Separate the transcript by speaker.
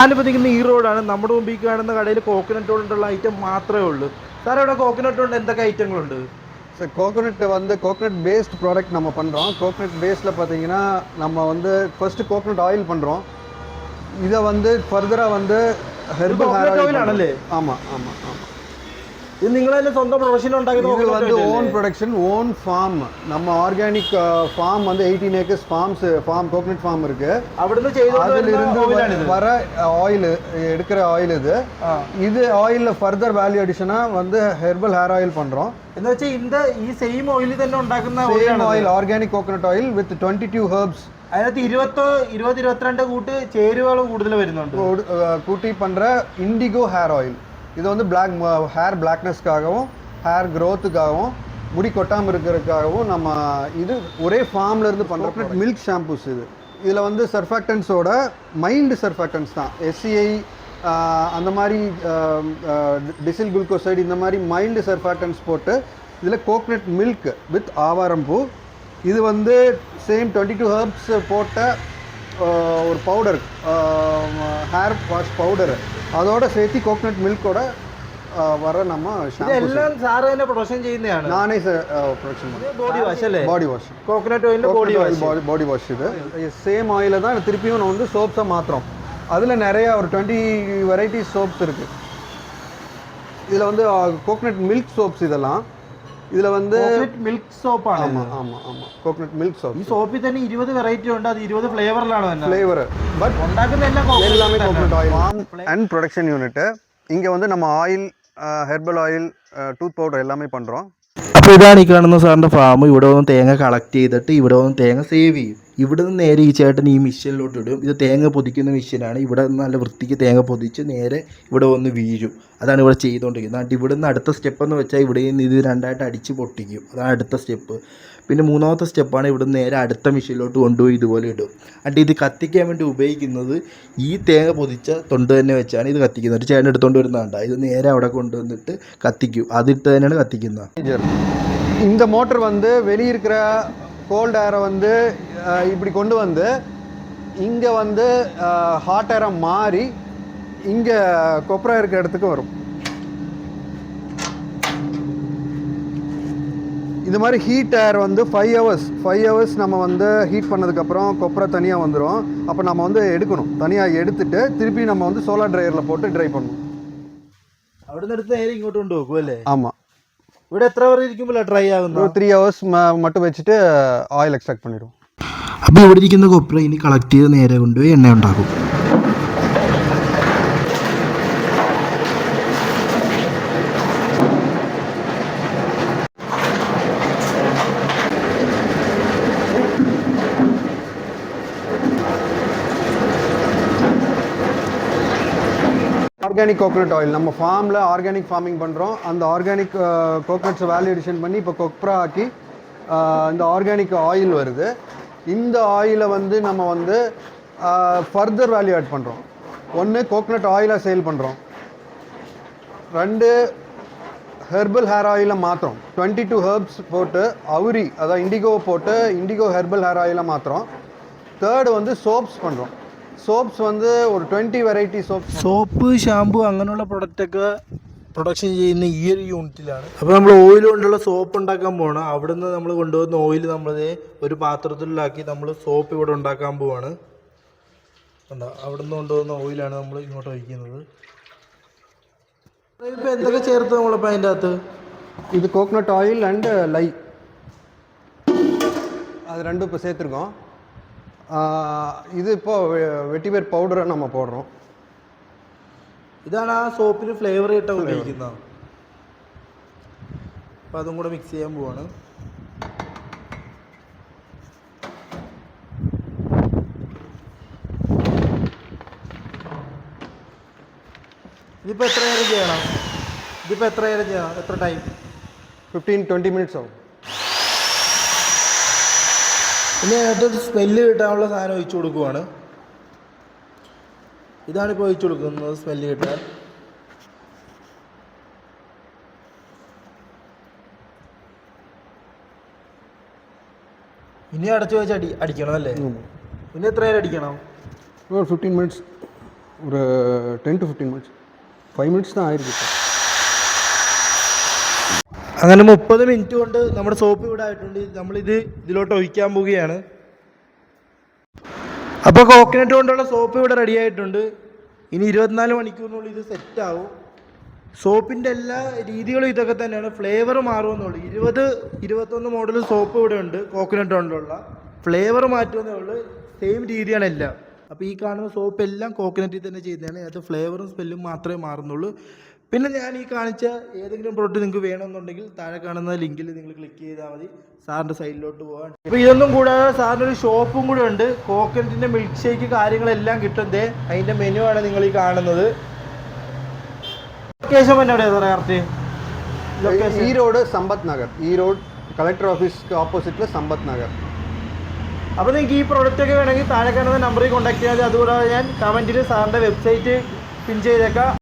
Speaker 1: ഞാനിപ്പോൾ ഈ റോഡാണ്. നമ്മുടെ മുമ്പിൽ കാണുന്ന കടയിൽ കോക്കനട്ട് കൊണ്ടുള്ള ഐറ്റം മാത്രമേ ഉള്ളൂ. സാർ ഇവിടെ കോക്കനട്ട് കൊണ്ട് എന്തൊക്കെ ഐറ്റങ്ങളുണ്ട്?
Speaker 2: சார் கோகோனட் வந்து கோகோனட் பேஸ்ட் ப்ராடக்ட் நம்ம பண்ணுறோம். கோகோனட் பேஸில் பார்த்தீங்கன்னா நம்ம வந்து ஃபர்ஸ்ட் கோகோனட் ஆயில் பண்ணுறோம். இதை வந்து ஃபர்தராக வந்து ஹெர்பல் ஹேர் ஆயில்
Speaker 1: ஆனല്ലേ?
Speaker 2: ஆமாம் ஆமாம் ஆமாம்.
Speaker 1: ഇത് നിങ്ങൾ തന്നെ സ്വന്തം പ്രൊഡക്ഷൻ ഉണ്ടാക്കി?
Speaker 2: இது வந்து ஓன் ப்ரொடக்ஷன், ஓன் ஃபார்ம். நம்ம ஆர்கானிக் ஃபார்ம் வந்து 18 ஏக்கர்ஸ் ஃபார்ம் கோகோனட் ஃபார்ம் இருக்கு. அதிலிருந்து வர ஆயில், எடுக்கிற ஆயில் இது ஆயிலில் ஃபர்தர் வேல்யூ அடிஷனாக வந்து ஹெர்பல் ஹேர் ஆயில் பண்ணுறோம்.
Speaker 1: എന്ന് വെച്ചാൽ ഈ സെയിം ഓയിൽ തന്നെ ഉണ്ടാക്കുന്ന
Speaker 2: ഓയിൽ, ഓർഗാനിക് കോക്കനട്ട് ഓയിൽ വിത്ത് 22 ഹെർബ്സ്.
Speaker 1: അതിനകത്ത് 22 കൂട്ട് ചേരുവകൾ കൂടുതൽ വരുന്നുണ്ട്.
Speaker 2: കൂട്ടി பண்ற இண்டிகோ ஹேர் ஆயில். இது வந்து பிளாக் ஹேர் பிளாக்னஸ்க்காகவும் ஹேர் க்ரோத்துக்காகவும் முடி கொட்டாமல் இருக்கிறதுக்காகவும் நம்ம இது ஒரே ஃபார்ம்ல இருந்து பண்ணுறோம். மில்க் ஷாம்பூஸ் இதில் வந்து சர்ஃபாக்டன்ஸோட மைல்டு சர்ஃபாக்டன்ஸ் தான். எஸ்சிஐ அந்த மாதிரி டிசில் குளுக்கோசைடு இந்த மாதிரி மைல்டு சர்ஃபாக்டன்ஸ் போட்டு இதில் கோகனட் மில்க் வித் ஆவாரம்பூ. இது வந்து சேம் 22 ஹெர்ப்ஸ் போட்ட ஒரு பவுடர், ஹேர் வாஷ் பவுடர், அதோட சேர்த்து கோகனட் மில்கோட வர நம்ம
Speaker 1: എല്ലാം സാറ് തന്നെ പ്രൊഡക്ഷൻ ചെയ്യുന്നതാണ്?
Speaker 2: நானே ப்ரொடக்ஷன் பண்ணுறேன்.
Speaker 1: ബോഡി വാഷ് അല്ലേ?
Speaker 2: Body wash,
Speaker 1: coconut oil
Speaker 2: body wash. இது சேம் ஆயில தான் திருப்பியும் நான் வந்து சோப்ஸை மாற்றுறோம். அதில் நிறைய ஒரு 20 வெரைட்டி சோப்ஸ் இருக்குது. இதில் வந்து கோகனட் மில்க் சோப்ஸ். இதெல்லாம் இதில் வந்து
Speaker 1: മിൽക്ക് സോപ്പാണ്.
Speaker 2: ஆமாம் ஆமாம் ஆமாம், கோகனட் மில்க் சோப்.
Speaker 1: ഈ സോപ്പിൽ തന്നെ 20 വെറൈറ്റി ഉണ്ട്. അത് 20 ഫ്ലേവറിലാണ്
Speaker 2: ഫ്ലേവർ. பட்
Speaker 1: ഉണ്ടാക്കുന്ന
Speaker 2: எல்லாமே coconut oil. Farm and production unit. இங்கே வந்து நம்ம oil, herbal oil, tooth powder எல்லாமே பண்ணுறோம்.
Speaker 1: അപ്പോൾ ഇതാണ് ഈ കാണുന്ന സാറിൻ്റെ ഫാം. ഇവിടെ വന്ന് തേങ്ങ കളക്ട് ചെയ്തിട്ട് ഇവിടെ വന്ന് തേങ്ങ സേവ് ചെയ്യും. ഇവിടെ നിന്ന് നേരെ ഈ ചേട്ടൻ ഈ മെഷീനിലോട്ട് ഇടും. ഇത് തേങ്ങ പൊതിക്കുന്ന മെഷീനാണ്. ഇവിടെ നിന്ന് നല്ല വൃത്തിക്ക് തേങ്ങ പൊതിച്ച് നേരെ ഇവിടെ വന്ന് വീഴും. അതാണ് ഇവിടെ ചെയ്തുകൊണ്ടിരിക്കുന്നത്. എന്നിട്ട് ഇവിടെ നിന്ന് അടുത്ത സ്റ്റെപ്പ് എന്ന് വെച്ചാൽ ഇവിടെ നിന്ന് ഇത് രണ്ടായിട്ട് അടിച്ച് പൊട്ടിക്കും. അതാണ് അടുത്ത സ്റ്റെപ്പ്. പിന്നെ മൂന്നാമത്തെ സ്റ്റെപ്പാണ് ഇവിടെ നിന്ന് നേരെ അടുത്ത മെഷീനിലോട്ട് കൊണ്ടുപോയി ഇതുപോലെ ഇടും. എന്നിട്ട് ഇത് കത്തിക്കാൻ വേണ്ടി ഉപയോഗിക്കുന്നത് ഈ തേങ്ങ പൊതിച്ച തൊണ്ട് തന്നെ വെച്ചാണ് ഇത് കത്തിക്കുന്നത്. ഒരു ചേട്ടൻ എടുത്തുകൊണ്ട് വരുന്നതാണ്. ഇത് നേരെ അവിടെ കൊണ്ടുവന്നിട്ട് കത്തിക്കും. അതിട്ട് തന്നെയാണ് കത്തിക്കുന്നത്.
Speaker 2: இந்த மோட்டர் வந்து வெளியே இருக்கிற கோல்ட் ஏரை வந்து இப்படி கொண்டு வந்து இங்கே வந்து ஹாட் ஏரை மாறி இங்கே கொப்பரை இருக்கிற இடத்துக்கு வரும். இந்த மாதிரி ஹீட் ஏர் வந்து 5 ஹவர்ஸ் நம்ம வந்து ஹீட் பண்ணதுக்கப்புறம் கொப்பரை தனியாக வந்துடும். அப்போ நம்ம வந்து எடுக்கணும். தனியாக எடுத்துட்டு திருப்பி நம்ம வந்து சோலார் ட்ரையரில் போட்டு ட்ரை பண்ணணும்.
Speaker 1: അവിടെ നിന്ന് എടുത്ത് നേരെ ഇങ്ങോട്ട് കൊണ്ടുപോകും അല്ലേ?
Speaker 2: ஆமாம்.
Speaker 1: ഇവിടെ എത്ര വരെ ഇരിക്കുമ്പോൾ ഡ്രൈ ആകുന്നു?
Speaker 2: 3 ஹவர்ஸ் மட்டும் வச்சுட்டு ஆயில் எக்ஸ்ட்ராக்ட் பண்ணிடுவோம்.
Speaker 1: അപ്പോൾ ഇവിടെ ഇരിക്കുന്ന കൊപ്ര ഇനി കളക്ട് ചെയ്ത് നേരെ കൊണ്ടുപോയി എണ്ണ ഉണ്ടാക്കും.
Speaker 2: ஆர்கானிக் கோகனட் ஆயில் நம்ம ஃபார்மில் ஆர்கானிக் ஃபார்மிங் பண்ணுறோம். அந்த ஆர்கானிக் கோகனட்ஸை வேல்யூ அடிஷன் பண்ணி இப்போ கொப்ரா ஆக்கி இந்த ஆர்கானிக் ஆயில் வருது. இந்த ஆயிலை வந்து நம்ம வந்து ஃபர்தர் வேல்யூ ஆட் பண்ணுறோம். ஒன்று கோகனட் ஆயிலாக சேல் பண்ணுறோம். 2 ஹெர்பல் ஹேர் ஆயிலை மாற்றுறோம். 22 ஹெர்ப்ஸ் போட்டு அவுரி, அதாவது இண்டிகோ போட்டு இண்டிகோ ஹெர்பல் ஹேர் ஆயிலை மாற்றுறோம். 3 வந்து சோப்ஸ் பண்ணுறோம். സോപ്സ് வந்து ഒരു 20 വെറൈറ്റി
Speaker 1: സോപ്പ്, ഷാമ്പു അങ്ങനെയുള്ള പ്രൊഡക്റ്റൊക്കെ പ്രൊഡക്ഷൻ ചെയ്യുന്ന ഈ ഒരു യൂണിറ്റിലാണ്. അപ്പോൾ നമ്മൾ ഓയിൽ കൊണ്ടുള്ള സോപ്പ് ഉണ്ടാക്കാൻ പോകണം. അവിടെ നിന്ന് നമ്മൾ കൊണ്ടുവന്ന ഓയിൽ നമ്മളത് ഒരു പാത്രത്തിലാക്കി നമ്മൾ സോപ്പ് ഇവിടെ ഉണ്ടാക്കാൻ പോവാണ്. അവിടെ നിന്ന് കൊണ്ടുവന്ന ഓയിലാണ് നമ്മൾ ഇങ്ങോട്ട് ഒഴിക്കുന്നത്. ഇപ്പോൾ എന്തൊക്കെ ചേർത്ത് നമ്മളിപ്പോൾ അതിൻ്റെ അകത്ത്?
Speaker 2: ഇത് കോക്കനട്ട് ഓയിൽ ആൻഡ് ലൈ, அது ரெண்டும் இப்போ சேர்த்துருக்கோம். ഇത് ഇപ്പോൾ വെട്ടിവേർ പൗഡർ നമ്മൾ പോടുறோம்.
Speaker 1: ഇതാണ് ആ സോപ്പിന് ഫ്ലേവർ ആയിട്ട് ഉപയോഗിക്കുന്നത്. അപ്പോൾ അതും കൂടെ മിക്സ് ചെയ്യാൻ പോവാണ്. ഇതിപ്പോൾ എത്ര നേരം ചെയ്യണം? എത്ര ടൈം?
Speaker 2: 15-20 മിനിറ്റ്സ് ആവും.
Speaker 1: ഇനി അതിനകത്ത് സ്മെല്ല് കിട്ടാനുള്ള സാധനം ഒഴിച്ചു കൊടുക്കുവാണ്. ഇതാണിപ്പോൾ ഒഴിച്ചു കൊടുക്കുന്നത് സ്മെല്ല് കിട്ടാൻ. ഇനി അടച്ചു വെച്ച് അടിക്കണം അല്ലേ? പിന്നെ എത്ര നേരം അടിക്കണം?
Speaker 2: 15 minutes. ஒரு 10 to 15 minutes 5 minutes தான் ஆயிருக்கு இப்போ.
Speaker 1: അങ്ങനെ 30 മിനിറ്റ് കൊണ്ട് നമ്മുടെ സോപ്പ് ഇവിടെ ആയിട്ടുണ്ട്. നമ്മളിത് ഇതിലോട്ട് ഒഴിക്കാൻ പോവുകയാണ്. അപ്പോൾ കോക്കനട്ട് കൊണ്ടുള്ള സോപ്പ് ഇവിടെ റെഡി ആയിട്ടുണ്ട്. ഇനി 24 മണിക്കൂറിനുള്ളിൽ ഇത് സെറ്റ് ആവും. സോപ്പിൻ്റെ എല്ലാ രീതികളും ഇതൊക്കെ തന്നെയാണ്. ഫ്ലേവർ മാറുമെന്നുള്ളൂ. 20-21 മോഡൽ സോപ്പ് ഇവിടെ ഉണ്ട് കോക്കനട്ട് കൊണ്ടുള്ള. ഫ്ലേവർ മാറ്റുമെന്നേ ഉള്ളൂ. സെയിം രീതിയാണ് എല്ലാം. അപ്പോൾ ഈ കാണുന്ന സോപ്പ് എല്ലാം കോക്കനറ്റിൽ തന്നെ ചെയ്തതാണ്. അതിനകത്ത് ഫ്ലേവറും സ്മെല്ലും മാത്രമേ മാറുന്നുള്ളൂ. പിന്നെ ഞാൻ ഈ കാണിച്ച ഏതെങ്കിലും പ്രോഡക്റ്റ് നിങ്ങൾക്ക് വേണമെന്നുണ്ടെങ്കിൽ താഴെ കാണുന്ന ലിങ്കിൽ നിങ്ങൾ ക്ലിക്ക് ചെയ്താൽ മതി. സാറിൻ്റെ സൈഡിലോട്ട് പോകാൻ. അപ്പോൾ ഇതൊന്നും കൂടാതെ സാറിൻ്റെ ഒരു ഷോപ്പും കൂടെ ഉണ്ട്. കോക്കനറ്റിൻ്റെ മിൽക്ക് ഷേക്ക് കാര്യങ്ങളെല്ലാം കിട്ടുന്നത്. അതിൻ്റെ മെനു ആണ് നിങ്ങൾ ഈ കാണുന്നത്. ലൊക്കേഷൻ തന്നെ എവിടെയാണ് സാറേ കറക്റ്റ്?
Speaker 2: ഈരോഡ് സമ്പത്ത് നഗർ. ഈരോഡ് കളക്ടർ ഓഫീസ്ക്ക് ഓപ്പോസിറ്റിൽ സമ്പത്ത് നഗർ.
Speaker 1: അപ്പോൾ നിങ്ങൾക്ക് ഈ പ്രോഡക്റ്റ് ഒക്കെ വേണമെങ്കിൽ താഴെ കാണുന്ന നമ്പറിൽ കോൺടാക്ട് ചെയ്യാതെ. അതുകൂടാതെ ഞാൻ കമൻറ്റിൽ സാറിൻ്റെ വെബ്സൈറ്റ് പിൻ ചെയ്തേക്കാം.